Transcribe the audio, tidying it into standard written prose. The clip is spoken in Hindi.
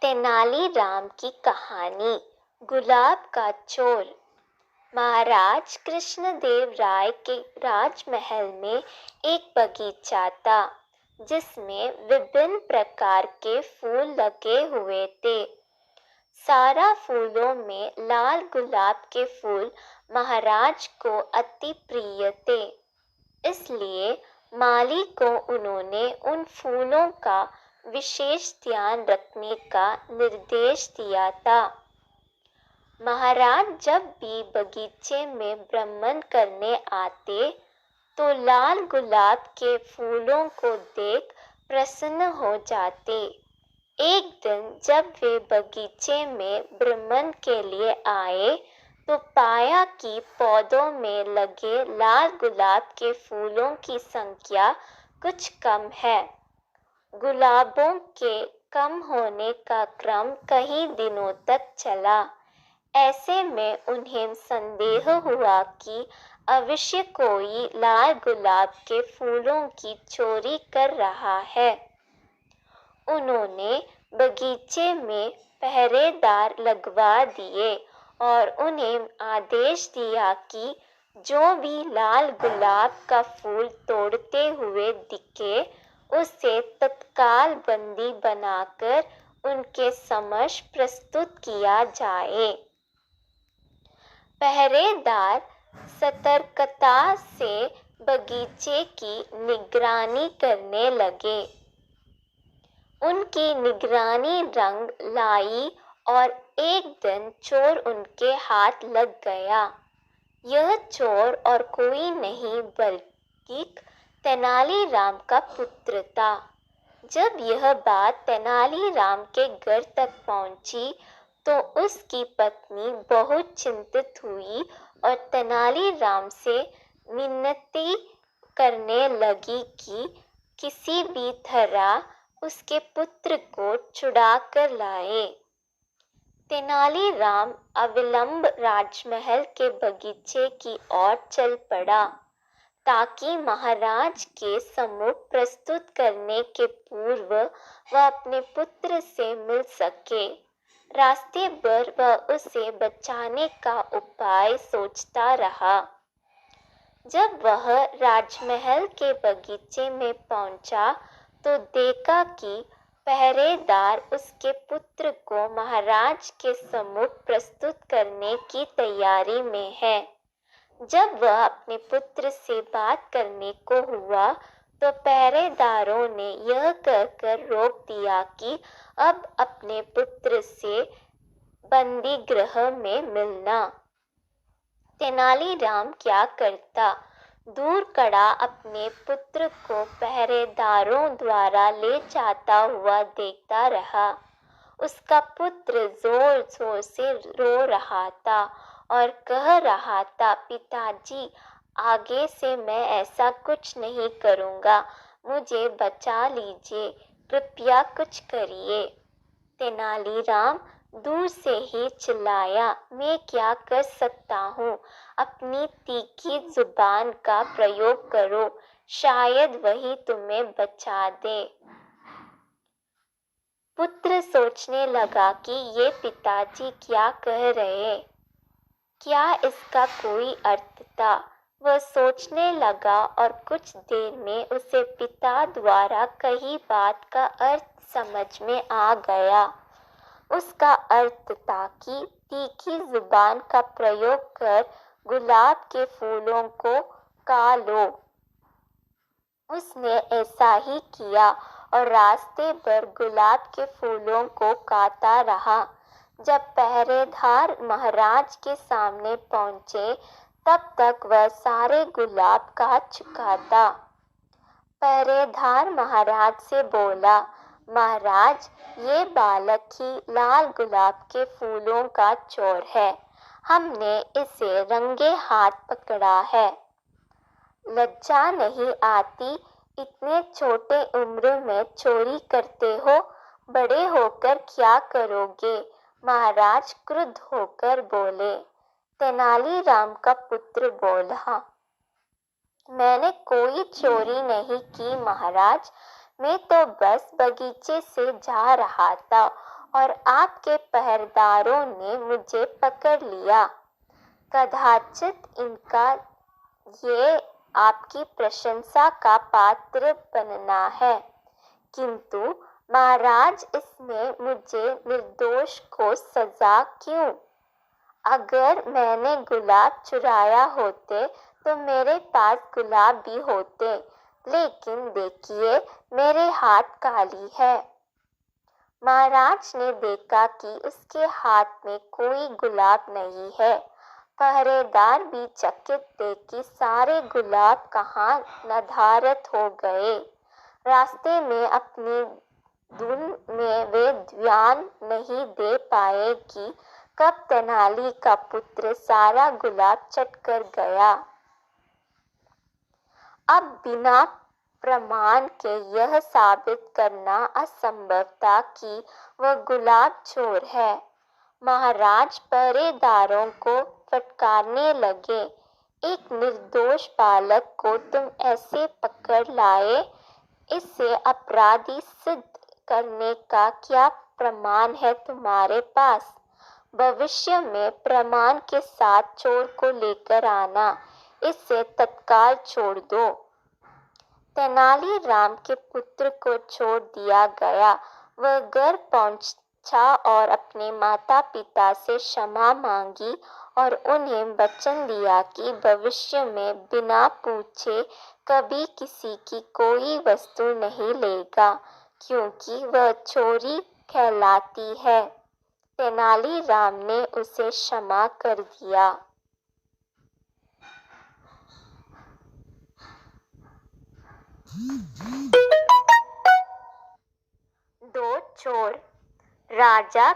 तेनालीराम की कहानी। गुलाब का चोर। महाराज कृष्णदेव राय के राजमहल में एक बगीचा था जिसमें विभिन्न प्रकार के फूल लगे हुए थे। सारा फूलों में लाल गुलाब के फूल महाराज को अति प्रिय थे, इसलिए माली को उन्होंने उन फूलों का विशेष ध्यान रखने का निर्देश दिया था। महाराज जब भी बगीचे में भ्रमण करने आते तो लाल गुलाब के फूलों को देख प्रसन्न हो जाते। एक दिन जब वे बगीचे में भ्रमण के लिए आए तो पाया कि पौधों में लगे लाल गुलाब के फूलों की संख्या कुछ कम है। गुलाबों के कम होने का क्रम कई दिनों तक चला। ऐसे में उन्हें संदेह हुआ कि अवश्य कोई लाल गुलाब के फूलों की चोरी कर रहा है। उन्होंने बगीचे में पहरेदार लगवा दिए और उन्हें आदेश दिया कि जो भी लाल गुलाब का फूल तोड़ते हुए दिखे उसे तत्काल बंदी बनाकर उनके समक्ष प्रस्तुत किया जाए। पहरेदार सतर्कता से बगीचे की निगरानी करने लगे। उनकी निगरानी रंग लाई और एक दिन चोर उनके हाथ लग गया। यह चोर और कोई नहीं बल्कि तेनालीराम का पुत्र था। जब यह बात तेनालीराम के घर तक पहुंची तो उसकी पत्नी बहुत चिंतित हुई और तेनालीराम से मिन्नती करने लगी कि किसी भी तरह उसके पुत्र को छुड़ा कर लाए। तेनालीराम अविलंब राजमहल के बगीचे की ओर चल पड़ा ताकि महाराज के सम्मुख प्रस्तुत करने के पूर्व वह अपने पुत्र से मिल सके। रास्ते भर वह उसे बचाने का उपाय सोचता रहा। जब वह राजमहल के बगीचे में पहुंचा तो देखा कि पहरेदार उसके पुत्र को महाराज के सम्मुख प्रस्तुत करने की तैयारी में है। जब वह अपने पुत्र से बात करने को हुआ तो पहरेदारों ने यह कहकर रोक दिया कि अब अपने पुत्र से बंदी गृह में मिलना। तेनालीराम क्या करता, दूर खड़ा अपने पुत्र को पहरेदारों द्वारा ले जाता हुआ देखता रहा। उसका पुत्र जोर जोर से रो रहा था और कह रहा था, पिताजी, आगे से मैं ऐसा कुछ नहीं करूँगा, मुझे बचा लीजिए, कृपया कुछ करिए। तेनालीराम दूर से ही चिल्लाया, मैं क्या कर सकता हूँ, अपनी तीखी जुबान का प्रयोग करो, शायद वही तुम्हें बचा दे। पुत्र सोचने लगा कि ये पिताजी क्या कह रहे, क्या इसका कोई अर्थ था। वह सोचने लगा और कुछ देर में उसे पिता द्वारा कही बात का अर्थ समझ में आ गया। उसका अर्थ था कि तीखी जुबान का प्रयोग कर गुलाब के फूलों को खा लो। उसने ऐसा ही किया और रास्ते भर गुलाब के फूलों को खाता रहा। जब पहरेदार महाराज के सामने पहुंचे तब तक वह सारे गुलाब खा चुका था। पहरेदार महाराज से बोला, महाराज, ये बालक ही लाल गुलाब के फूलों का चोर है। हमने इसे रंगे हाथ पकड़ा है। लज्जा नहीं आती, इतने छोटे उम्र में चोरी करते हो, बड़े होकर क्या करोगे? महाराज क्रुद्ध होकर बोले। तेनालीराम का पुत्र बोला, मैंने कोई चोरी नहीं की महाराज, मैं तो बस बगीचे से जा रहा था और आपके पहरेदारों ने मुझे पकड़ लिया। कदाचित इनका ये आपकी प्रशंसा का पात्र बनना है, किंतु महाराज इसमें मुझे निर्दोष को सजा क्यों? अगर मैंने गुलाब चुराया होते तो मेरे पास गुलाब भी होते, लेकिन देखिए मेरे हाथ खाली है। महाराज ने देखा कि उसके हाथ में कोई गुलाब नहीं है। पहरेदार भी चकित थे कि सारे गुलाब कहाँ नदारद हो गए। रास्ते में अपनी धुन में वे ध्यान नहीं दे पाए कि कब तेनाली का पुत्र सारा गुलाब चट कर गया। अब बिना प्रमाण के यह साबित करना असंभव था कि वह गुलाब चोर है। महाराज पहरेदारों को फटकारने लगे, एक निर्दोष बालक को तुम ऐसे पकड़ लाए, इससे अपराधी सिद्ध करने का क्या प्रमाण है तुम्हारे पास? भविष्य में प्रमाण के साथ चोर को लेकर आना, इसे तत्काल छोड़ दो। तेनालीराम के पुत्र को छोड़ दिया गया। वह घर पहुंचा और अपने माता पिता से क्षमा मांगी और उन्हें वचन दिया कि भविष्य में बिना पूछे कभी किसी की कोई वस्तु नहीं लेगा, क्योंकि वह चोरी कहलाती है। तेनालीराम ने उसे क्षमा कर दिया। दो चोर। राजा